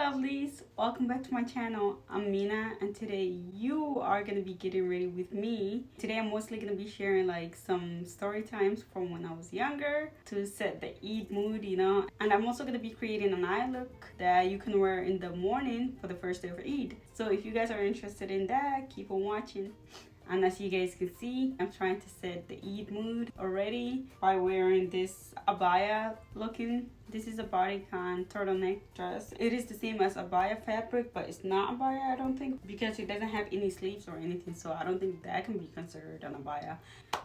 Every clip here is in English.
Lovelies, welcome back to my channel. I'm Mina and today you are going to be getting ready with me. Today I'm mostly going to be sharing like some story times from when I was younger to set the Eid mood, and I'm also going to be creating an eye look that you can wear in the morning for the first day of Eid. So if you guys are interested in that, keep on watching. And as you guys can see, I'm trying to set the Eid mood already by wearing this abaya looking. This is a bodycon turtleneck dress. It is the same as abaya fabric, but it's not abaya, I don't think, because it doesn't have any sleeves or anything. So I don't think that can be considered an abaya.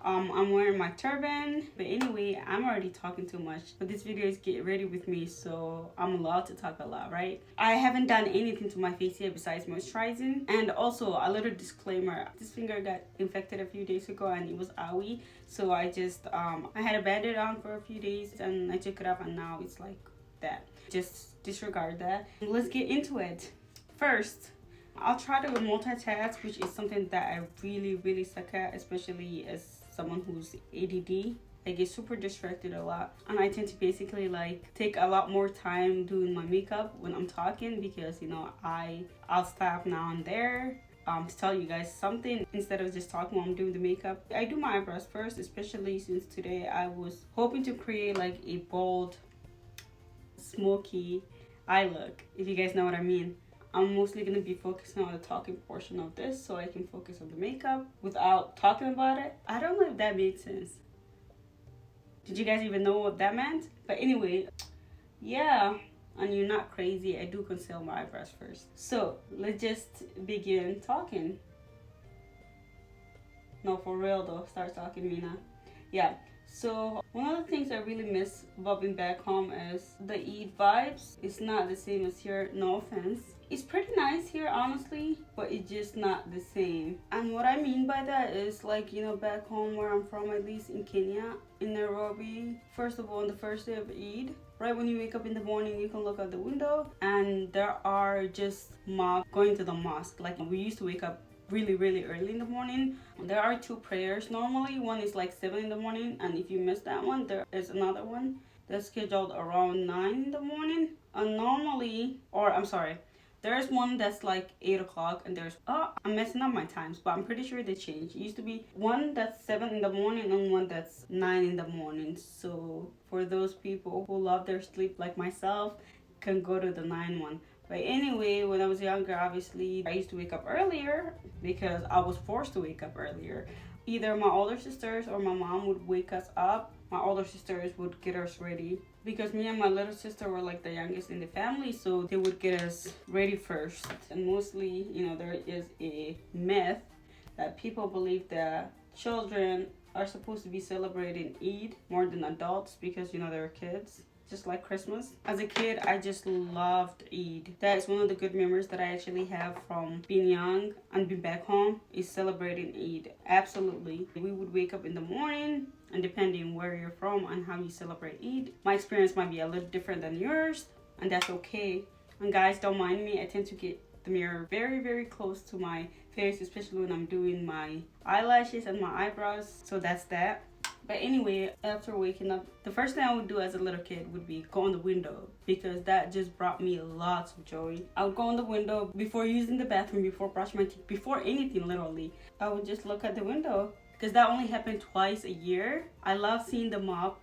I'm wearing my turban, but anyway, I'm already talking too much. But this video is get ready with me, so I'm allowed to talk a lot, right? I haven't done anything to my face yet besides moisturizing. And also a little disclaimer, this finger got infected a few days ago and it was owie. So I just I had a band-aid on for a few days and I took it off and now it's like that. Just disregard that. Let's get into it. First, I'll try to multitask, which is something that I really suck at, especially as someone who's ADD. I get super distracted a lot and I tend to basically like take a lot more time doing my makeup when I'm talking because I'll stop now and there to tell you guys something instead of just talking while I'm doing the makeup. I do my eyebrows first, especially since today I was hoping to create like a bold smoky eye look, if you guys know what I mean. I'm mostly going to be focusing on the talking portion of this so I can focus on the makeup without talking about it. I don't know if that made sense. Did you guys even know what that meant? But anyway, yeah, and you're not crazy, I do conceal my eyebrows first. So let's just begin talking. No, for real though, start talking, Mina. Yeah. So one of the things I really miss about being back home is the Eid vibes. It's not the same as here, no offense. It's pretty nice here, honestly, but it's just not the same. And what I mean by that is like, back home where I'm from, at least in Kenya, in Nairobi, first of all, on the first day of Eid, right when you wake up in the morning, you can look out the window and there are just mobs going to the mosque. Like we used to wake up really early in the morning. There are two prayers normally. One is like 7 in the morning, and if you miss that one, there is another one that's scheduled around 9 in the morning. And normally, or I'm sorry, there's one that's like 8 o'clock and there's, I'm messing up my times, but I'm pretty sure they changed. It used to be one that's 7 in the morning and one that's 9 in the morning. So for those people who love their sleep like myself, can go to the 9 one. But anyway, when I was younger, obviously, I used to wake up earlier because I was forced to wake up earlier. Either my older sisters or my mom would wake us up. My older sisters would get us ready because me and my little sister were like the youngest in the family, so they would get us ready first. And mostly, there is a myth that people believe that children are supposed to be celebrating Eid more than adults because, they're kids. Just like Christmas. As a kid, I just loved Eid. That is one of the good memories that I actually have from being young and being back home, is celebrating Eid. Absolutely. We would wake up in the morning, and depending where you're from and how you celebrate Eid, my experience might be a little different than yours, and that's okay. And guys, don't mind me, I tend to get the mirror very close to my face, especially when I'm doing my eyelashes and my eyebrows, so that's that. But anyway, after waking up, the first thing I would do as a little kid would be go on the window because that just brought me lots of joy. I would go on the window before using the bathroom, before brushing my teeth, before anything literally. I would just look at the window because that only happened twice a year. I love seeing the mob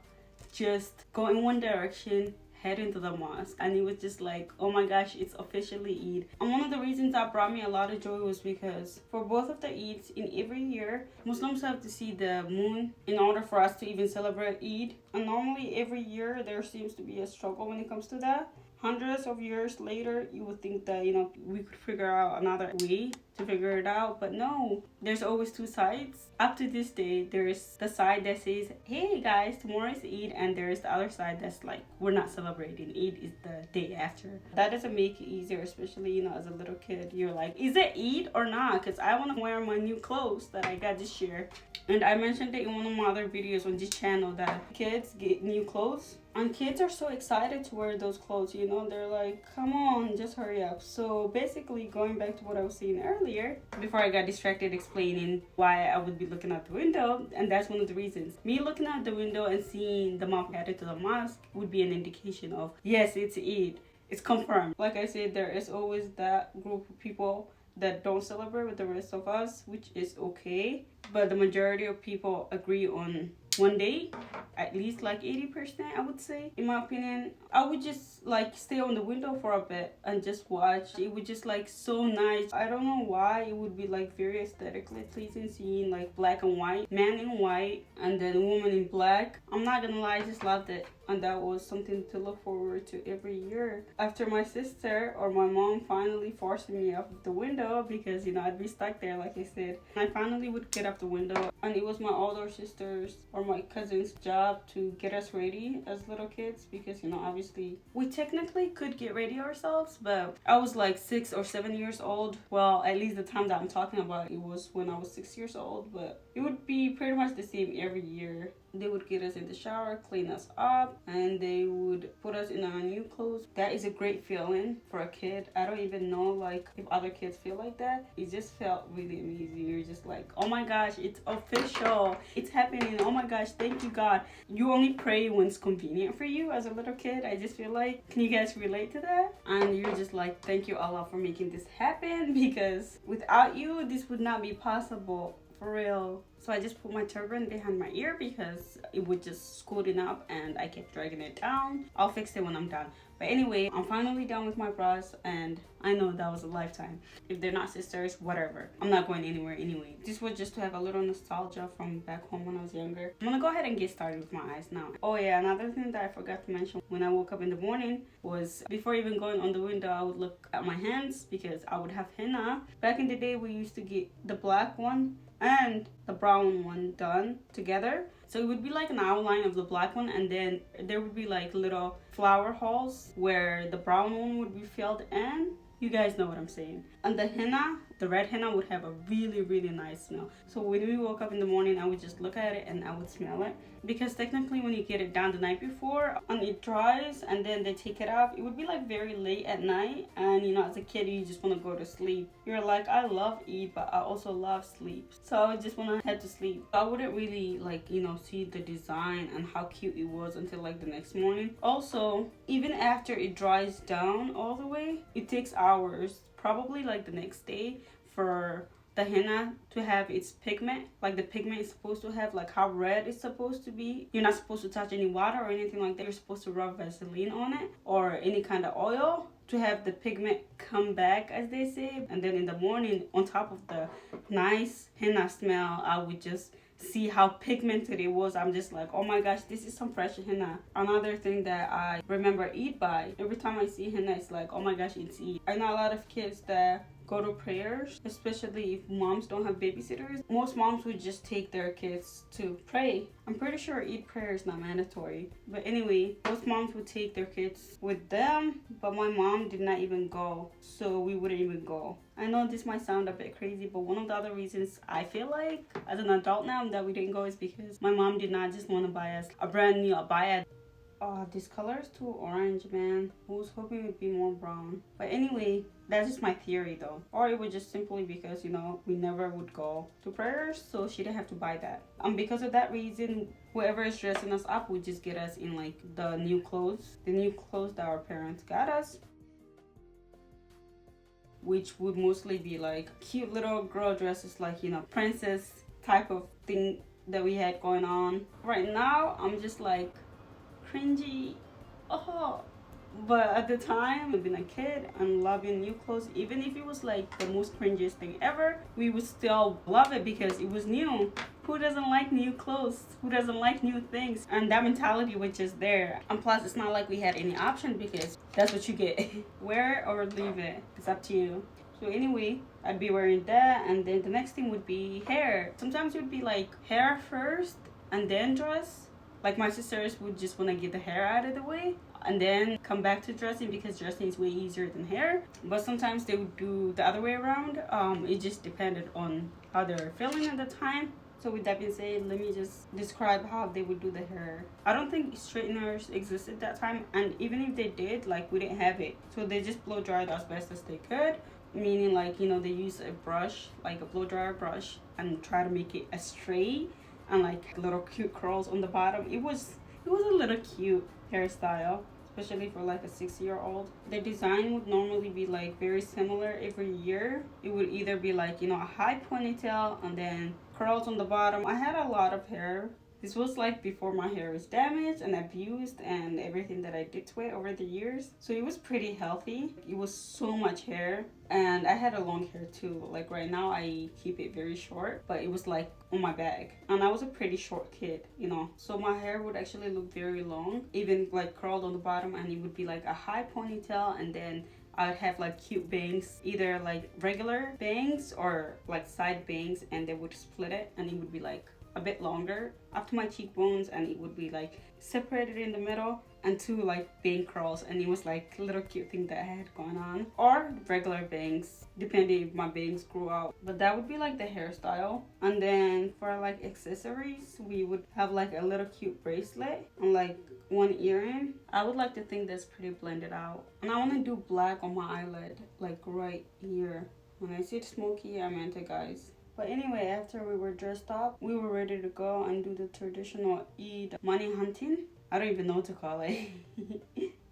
just go in one direction, head into the mosque, and it was just like, oh my gosh, it's officially Eid. And one of the reasons that brought me a lot of joy was because for both of the Eids in every year, Muslims have to see the moon in order for us to even celebrate Eid. And normally every year there seems to be a struggle when it comes to that. Hundreds of years later, you would think that, we could figure out another way to figure it out. But no, there's always two sides. Up to this day, there's the side that says, hey guys, tomorrow is Eid. And there's the other side that's like, we're not celebrating. Eid is the day after. That doesn't make it easier, especially, as a little kid. You're like, is it Eid or not? Because I want to wear my new clothes that I got this year. And I mentioned it in one of my other videos on this channel that kids get new clothes. And kids are so excited to wear those clothes, they're like, come on, just hurry up. So basically, going back to what I was saying earlier, before I got distracted explaining why I would be looking out the window, and that's one of the reasons. Me looking out the window and seeing the mob headed to the mosque would be an indication of, yes, it's Eid. it's confirmed. Like I said, there is always that group of people that don't celebrate with the rest of us, which is okay. But the majority of people agree on one day, at least like 80%, I would say. In my opinion, I would just like stay on the window for a bit and just watch. It would just like so nice. I don't know why. It would be like very aesthetically pleasing seeing like black and white, man in white and then a woman in black. I'm not gonna lie, I just loved it. And that was something to look forward to every year. After my sister or my mom finally forced me up the window, because you know I'd be stuck there like I said, I finally would get up the window, and it was my older sisters or my cousin's job to get us ready as little kids, because you know obviously we technically could get ready ourselves, but I was like 6 or 7 years old. Well, at least the time that I'm talking about, it was when I was 6 years old, but it would be pretty much the same every year. They would get us in the shower, clean us up, and they would put us in our new clothes. That is a great feeling for a kid. I don't even know like if other kids feel like that. It just felt really amazing. You're just like, oh my gosh, it's official. It's happening. Oh my gosh, thank you God. You only pray when it's convenient for you as a little kid. I just feel like, can you guys relate to that? And you're just like, thank you Allah for making this happen, because without you, this would not be possible. For real. So I just put my turban behind my ear because it would just scooting up and I kept dragging it down. I'll fix it when I'm done. But anyway, I'm finally done with my bras, and I know that was a lifetime. If they're not sisters, whatever. I'm not going anywhere anyway. This was just to have a little nostalgia from back home when I was younger. I'm gonna go ahead and get started with my eyes now. Oh yeah, another thing that I forgot to mention when I woke up in the morning was, before even going on the window, I would look at my hands because I would have henna. Back in the day, we used to get the black one and the brown one done together. So it would be like an outline of the black one, and then there would be like little flower holes where the brown one would be filled in. You guys know what I'm saying. And the henna, the red henna, would have a really, really nice smell. So when we woke up in the morning, I would just look at it and I would smell it. Because technically when you get it done the night before and it dries and then they take it off, it would be like very late at night. And you know, as a kid, you just want to go to sleep. You're like, I love Eid, but I also love sleep. So I just want to head to sleep. I wouldn't really like, you know, see the design and how cute it was until like the next morning. Also, even after it dries down all the way, it takes hours, probably like the next day, for the henna to have its pigment, like the pigment is supposed to have, like how red it's supposed to be. You're not supposed to touch any water or anything like that. You're supposed to rub Vaseline on it or any kind of oil to have the pigment come back, as they say. And then in the morning, on top of the nice henna smell, I would just see how pigmented it was. I'm just like, oh my gosh, this is some fresh henna. Another thing that I remember Eid by, every time I see henna, it's like, oh my gosh, it's Eid. I know a lot of kids that go to prayers, especially if moms don't have babysitters. Most moms would just take their kids to pray. I'm pretty sure Eid prayer is not mandatory. But anyway, most moms would take their kids with them, but my mom did not even go, so we wouldn't even go. I know this might sound a bit crazy, but one of the other reasons I feel like as an adult now that we didn't go is because my mom did not just want to buy us a brand new abaya. Oh, this color is too orange, man. I was hoping it would be more brown. But anyway, that's just my theory though. Or it was just simply because, you know, we never would go to prayers, so she didn't have to buy that. Because of that reason, whoever is dressing us up would just get us in like the new clothes. The new clothes that our parents got us, which would mostly be like cute little girl dresses, like, you know, princess type of thing that we had going on. Right now, I'm just like cringy. Oh, but at the time, being a kid and loving new clothes, even if it was like the most cringiest thing ever, we would still love it because it was new. Who doesn't like new clothes? Who doesn't like new things? And that mentality was just there. And plus, it's not like we had any option because that's what you get. Wear it or leave it. It's up to you. So anyway, I'd be wearing that, and then the next thing would be hair. Sometimes it would be like hair first and then dress. Like my sisters would just want to get the hair out of the way and then come back to dressing because dressing is way easier than hair. But sometimes they would do the other way around. It just depended on how they were feeling at the time. So with that being said, let me just describe how they would do the hair. I don't think straighteners existed that time, and even if they did, like, we didn't have it. So they just blow dried as best as they could, meaning like, you know, they use a brush, like a blow dryer brush, and try to make it as straight and like little cute curls on the bottom. It was a little cute hairstyle. especially for like a 6-year-old. The design would normally be like very similar every year. It would either be like, you know, a high ponytail and then curls on the bottom. I had a lot of hair. This was like before my hair was damaged and abused and everything that I did to it over the years. So it was pretty healthy. It was so much hair. And I had a long hair too. Like right now I keep it very short, but it was like on my back. And I was a pretty short kid, you know. So my hair would actually look very long, even like curled on the bottom, and it would be like a high ponytail, and then I would have like cute bangs, either like regular bangs or like side bangs, and they would split it and it would be like a bit longer up to my cheekbones, and it would be like separated in the middle, and two like bang curls, and it was like a little cute thing that I had going on, or regular bangs depending if my bangs grew out. But that would be like the hairstyle. And then for like accessories, we would have like a little cute bracelet and like one earring. I would like to think that's pretty blended out, and I want to do black on my eyelid, like right here. When I said smoky, I meant it, guys. But anyway, after we were dressed up, we were ready to go and do the traditional Eid money hunting. I don't even know what to call it.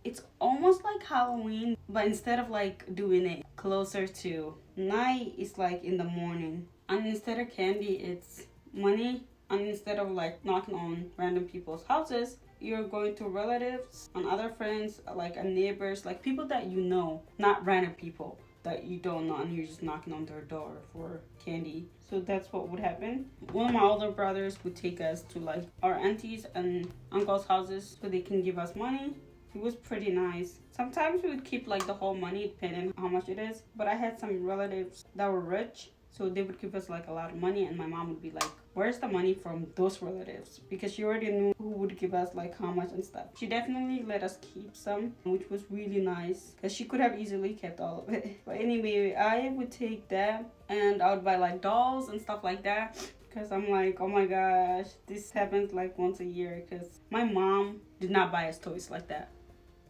It's almost like Halloween, but instead of like doing it closer to night, it's like in the morning. And instead of candy, it's money. And instead of like knocking on random people's houses, you're going to relatives and other friends, like neighbors, like people that you know, not random people that you don't know, and you're just knocking on their door for candy. So that's what would happen. One of my older brothers would take us to like our aunties and uncles' houses so they can give us money. It was pretty nice. Sometimes we would keep like the whole money depending on how much it is. But I had some relatives that were rich, so they would give us like a lot of money, and my mom would be like, where's the money from those relatives? Because she already knew who would give us like how much and stuff. She definitely let us keep some, which was really nice, because she could have easily kept all of it. But anyway, I would take that, and I would buy like dolls and stuff like that, because I'm like, oh my gosh, this happens like once a year, because my mom did not buy us toys like that.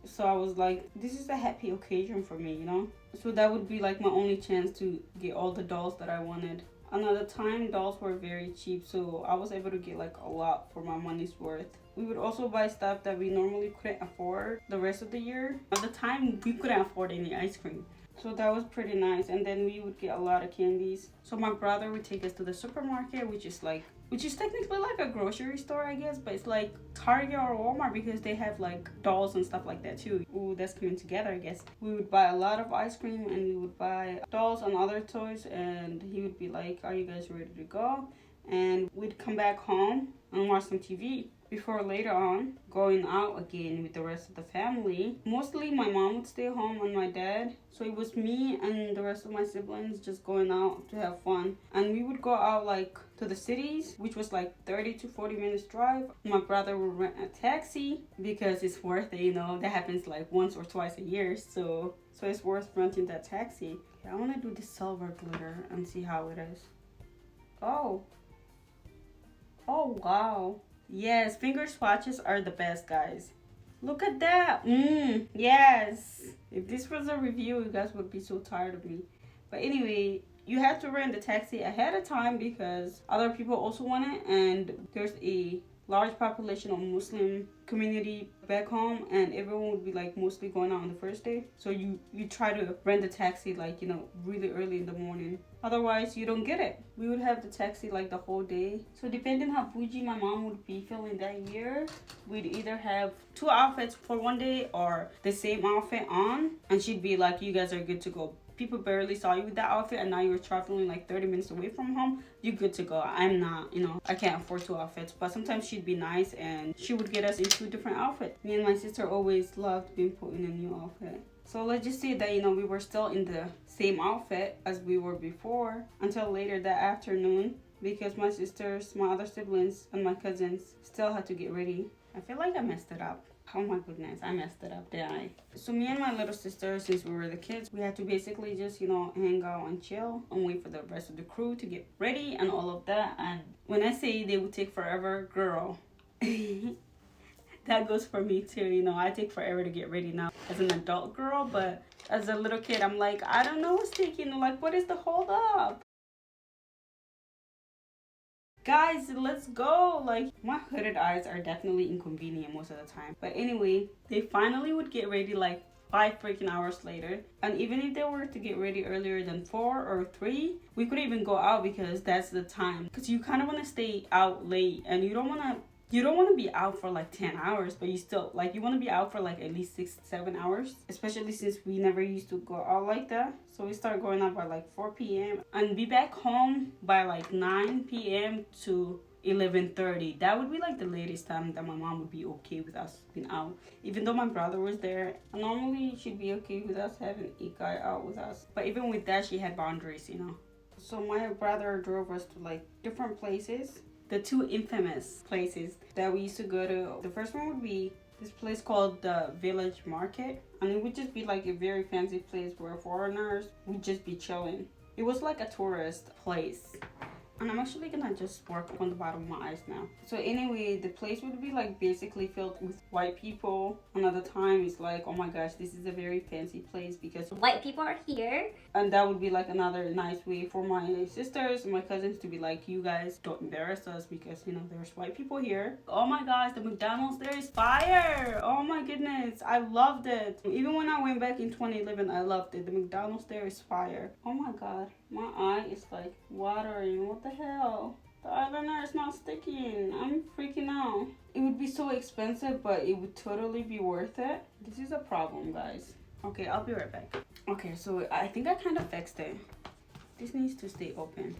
So I was like, this is a happy occasion for me, you know? So that would be like my only chance to get all the dolls that I wanted. Another time, dolls were very cheap, so I was able to get like a lot for my money's worth. We would also buy stuff that we normally couldn't afford the rest of the year. At the time, we couldn't afford any ice cream. So that was pretty nice. And then we would get a lot of candies. So my brother would take us to the supermarket, which is technically like a grocery store, I guess, but it's like Target or Walmart, because they have like dolls and stuff like that too. Ooh, that's coming together, I guess. We would buy a lot of ice cream, and we would buy dolls and other toys, and he would be like, are you guys ready to go? And we'd come back home and watch some TV before later on going out again with the rest of the family. Mostly my mom would stay home and my dad. So it was me and the rest of my siblings just going out to have fun. And we would go out like to the cities, which was like 30 to 40 minutes drive. My brother would rent a taxi because it's worth it, you know. That happens like once or twice a year. So it's worth renting that taxi. Okay, I want to do the silver glitter and see how it is. Oh wow. Yes, finger swatches are the best, guys. Look at that. Yes. If this was a review, you guys would be so tired of me. But anyway, you have to rent the taxi ahead of time because other people also want it, and there's a large population of Muslim community back home, and everyone would be like mostly going out on the first day. So you try to rent the taxi like, you know, really early in the morning. Otherwise, you don't get it. We would have the taxi like the whole day. So depending how bougie my mom would be feeling that year, we'd either have 2 outfits for one day or the same outfit on, and she'd be like, you guys are good to go. People barely saw you with that outfit, and now you're traveling like 30 minutes away from home. You're good to go. I'm not, you know, I can't afford 2 outfits. But sometimes she'd be nice and she would get us in 2 different outfits. Me and my sister always loved being put in a new outfit. So let's just say that, you know, we were still in the same outfit as we were before until later that afternoon, because my sisters, my other siblings, and my cousins still had to get ready. I feel like I messed it up. Oh my goodness, I messed it up, didn't I? So me and my little sister, since we were the kids, we had to basically just, you know, hang out and chill and wait for the rest of the crew to get ready and all of that. And when I say they would take forever, girl, that goes for me too. You know, I take forever to get ready now as an adult girl, but as a little kid, I'm like, I don't know what's taking, like, what is the hold up? guys, let's go. Like, my hooded eyes are definitely inconvenient most of the time. But anyway, they finally would get ready like 5 freaking hours later. And even if they were to get ready earlier than 4 or 3, we couldn't even go out because that's the time. Because you kind of want to stay out late and you don't want to be out for like 10 hours, but you still like you want to be out for like at least 6-7 hours, especially since we never used to go out like that. So we start going out by like 4 p.m. and be back home by like 9 p.m. to 11:30. That would be like the latest time that my mom would be okay with us being out. Even though my brother was there, normally she'd be okay with us having a guy out with us. But even with that, she had boundaries, you know. So my brother drove us to like different places. The 2 infamous places that we used to go to. The first one would be this place called the Village Market. And it would just be like a very fancy place where foreigners would just be chilling. It was like a tourist place. And I'm actually gonna just work on the bottom of my eyes now. So anyway, the place would be like basically filled with white people. Another time it's like, oh my gosh, this is a very fancy place because white people are here. And that would be like another nice way for my sisters and my cousins to be like, you guys don't embarrass us because, you know, there's white people here. Oh my gosh, the McDonald's there is fire. Oh my goodness, I loved it. Even when I went back in 2011, I loved it. The McDonald's there is fire. Oh my god, my eye is like watering. What the hell? The eyeliner is not sticking. I'm freaking out. It would be so expensive, but it would totally be worth it. This is a problem, guys. Okay, I'll be right back. Okay, so I think I kind of fixed it. This needs to stay open.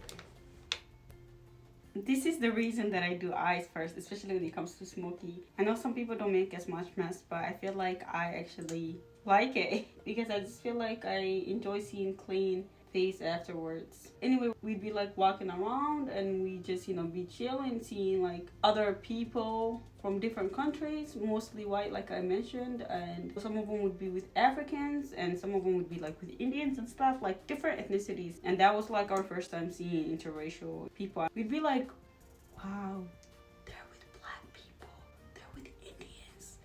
This is the reason that I do eyes first, especially when it comes to smoky. I know some people don't make as much mess, but I feel like I actually like it because I just feel like I enjoy seeing clean face afterwards. Anyway, we'd be like walking around and we just, you know, be chilling, seeing like other people from different countries, mostly white like I mentioned, and some of them would be with Africans and some of them would be like with Indians and stuff, like different ethnicities. And that was like our first time seeing interracial people. We'd be like, wow, they're with black people, they're with Indians.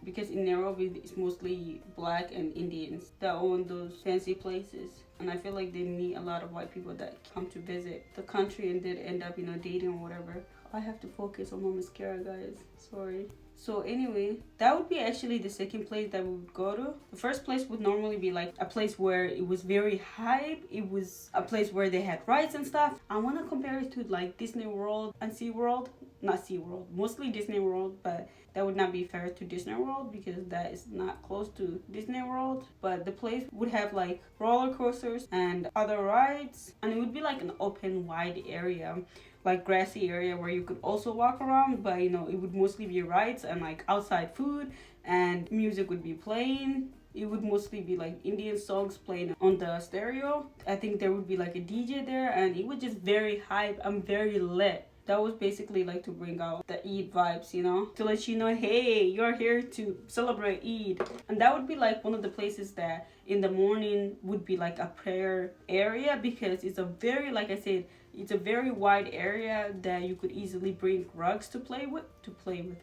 Because in Nairobi it's mostly black and Indians that own those fancy places. And I feel like they meet a lot of white people that come to visit the country and did end up, you know, dating or whatever. I have to focus on my mascara, guys. Sorry. So anyway, that would be actually the second place that we would go to. The first place would normally be like a place where it was very hype. It was a place where they had rides and stuff. I want to compare it to like Disney World and SeaWorld. Not SeaWorld, mostly Disney World, but that would not be fair to Disney World because that is not close to Disney World. But the place would have like roller coasters and other rides, and it would be like an open wide area, like grassy area where you could also walk around, but you know, it would mostly be rides and like outside food, and music would be playing. It would mostly be like Indian songs playing on the stereo. I think there would be like a DJ there, and it was just very hype and very lit. That was basically like to bring out the Eid vibes, you know, to let you know, hey, you're here to celebrate Eid. And that would be like one of the places that in the morning would be like a prayer area, because it's a very, like I said, it's a very wide area that you could easily bring rugs to play with.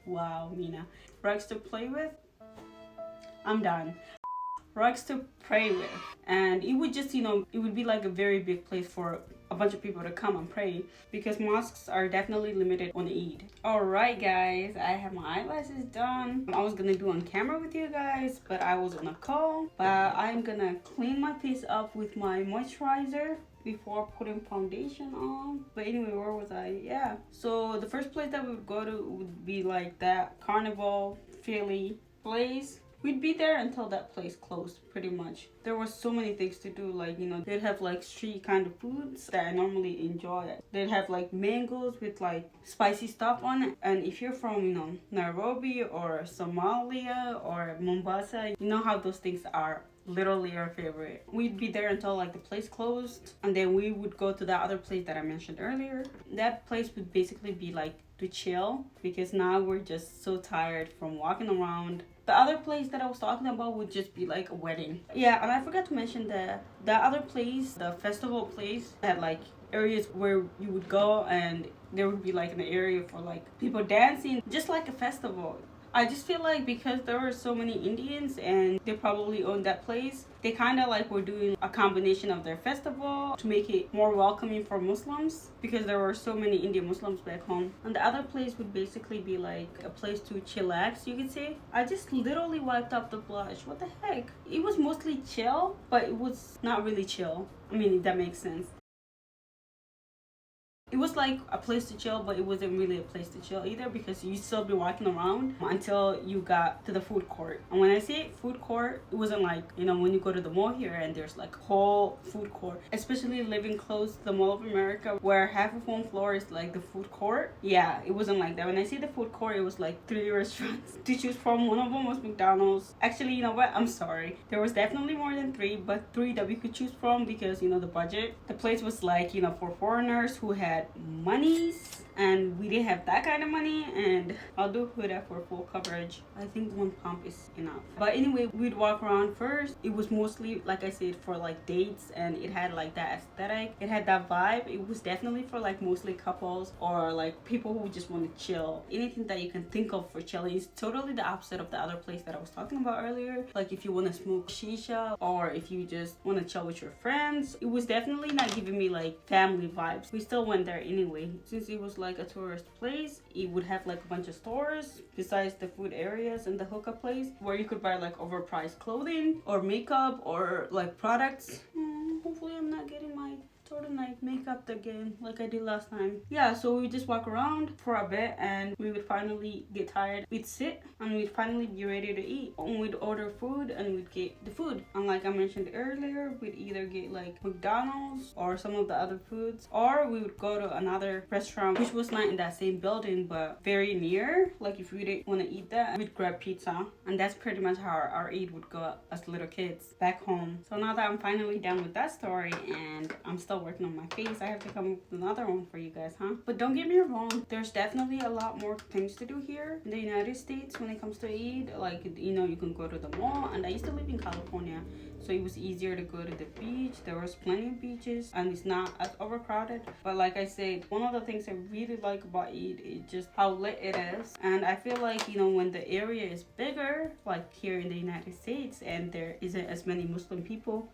Wow, Mina. Rugs to play with. I'm done. Rugs to pray with. And it would just, you know, it would be like a very big place for a bunch of people to come and pray, because mosques are definitely limited on Eid. Alright guys, I have my eyelashes done. I was gonna do on camera with you guys, but I was on a call. But I'm gonna clean my face up with my moisturizer before putting foundation on. But anyway, where was I? Yeah, so the first place that we would go to would be like that Carnival Philly place. We'd be there until that place closed, pretty much. There were so many things to do, like, you know, they'd have like street kind of foods that I normally enjoy. They'd have like mangoes with like spicy stuff on it. And if you're from, you know, Nairobi or Somalia or Mombasa, you know how those things are literally our favorite. We'd be there until like the place closed, and then we would go to that other place that I mentioned earlier. That place would basically be like to chill, because now we're just so tired from walking around. The other place that I was talking about would just be like a wedding. Yeah, and I forgot to mention that the other place, the festival place, had like areas where you would go and there would be like an area for like people dancing, just like a festival. I just feel like because there were so many Indians and they probably owned that place, they kind of like were doing a combination of their festival to make it more welcoming for Muslims, because there were so many Indian Muslims back home. And the other place would basically be like a place to chillax, you could say. I just literally wiped up the blush. What the heck? It was mostly chill, but it was not really chill. I mean, if that makes sense. It was like a place to chill, but it wasn't really a place to chill either, because you still be walking around until you got to the food court. And when I say food court, it wasn't like, you know, when you go to the mall here and there's like a whole food court. Especially living close to the Mall of America, where half of one floor is like the food court. Yeah, it wasn't like that. When I say the food court, it was like 3 restaurants to choose from. One of them was McDonald's. Actually, you know what? I'm sorry. There was definitely more than 3, but 3 that we could choose from because, you know, the budget. The place was like, you know, for foreigners who had monies, and we didn't have that kind of money. And I'll do Huda for full coverage. I think 1 pump is enough. But anyway, we'd walk around first. It was mostly, like I said, for like dates, and it had like that aesthetic. It had that vibe. It was definitely for like mostly couples or like people who just want to chill. Anything that you can think of for chilling is totally the opposite of the other place that I was talking about earlier. Like if you want to smoke shisha, or if you just want to chill with your friends, it was definitely not giving me like family vibes. We still went there anyway. Since it was like a tourist place, it would have like a bunch of stores besides the food areas and the hookah place where you could buy like overpriced clothing or makeup or like products. Hopefully I'm not getting my turtleneck makeup again like I did last time. Yeah, so we just walk around for a bit and we would finally get tired. We'd sit and we'd finally be ready to eat, and we'd order food and we'd get the food. And like I mentioned earlier, we'd either get like McDonald's or some of the other foods, or we would go to another restaurant which was not in that same building but very near. Like if we didn't want to eat that, we'd grab pizza. And that's pretty much how our Eid would go as little kids back home. So now that I'm finally done with that story and I'm still working on my face, I have to come up with another one for you guys, huh? But don't get me wrong, there's definitely a lot more things to do here in the United States when it comes to Eid. Like, you know, you can go to the mall, and I used to live in California, so it was easier to go to the beach. There was plenty of beaches and it's not as overcrowded. But like I said, one of the things I really like about Eid is just how lit it is. And I feel like, you know, when the area is bigger, like here in the United States, and there isn't as many Muslim people.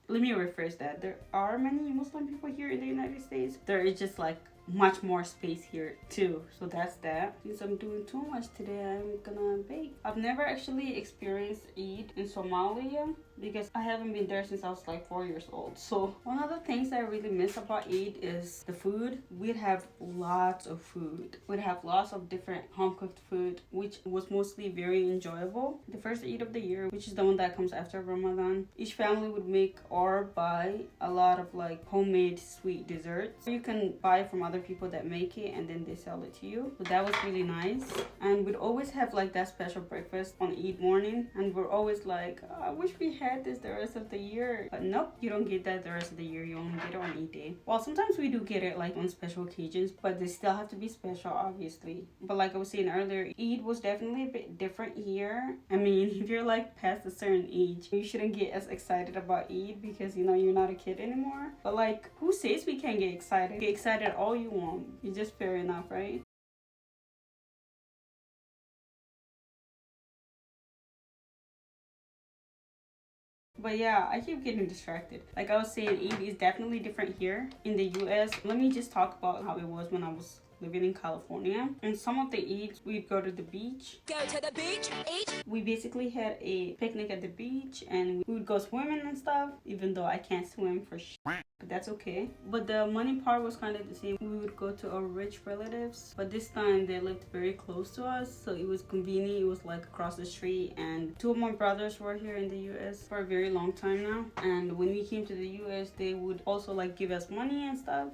Let me rephrase that. There are many Muslim people here in the United States. There is just like much more space here too. So that's that. Since I'm doing too much today, I'm gonna bake. I've never actually experienced Eid in Somalia because I haven't been there since I was like 4 years old. So one of the things I really miss about Eid is the food. We'd have lots of food. We'd have lots of different home cooked food, which was mostly very enjoyable. The first Eid of the year, which is the one that comes after Ramadan, each family would make or buy a lot of like homemade sweet desserts. You can buy from other people that make it and then they sell it to you. So that was really nice. And we'd always have like that special breakfast on Eid morning, and we're always like, oh, I wish we had this the rest of the year. But nope, you don't get that the rest of the year. You only get it on Eid day. Well, sometimes we do get it like on special occasions, but they still have to be special, obviously. But like I was saying earlier, Eid was definitely a bit different here. I mean, if you're like past a certain age, you shouldn't get as excited about Eid because, you know, you're not a kid anymore. But like, who says we can't get excited? Get excited all you want. It's just fair enough, right? But yeah, I keep getting distracted. Like I was saying, Eid is definitely different here in the US. Let me just talk about how it was when I was living in California. And some of the Eids, we'd go to the beach. Go to the beach, eat. We basically had a picnic at the beach and we would go swimming and stuff, even though I can't swim for but that's okay. But the money part was kind of the same. We would go to our rich relatives, but this time they lived very close to us, so it was convenient. It was like across the street, and 2 of my brothers were here in the US for a very long time now. And when we came to the US, they would also like give us money and stuff.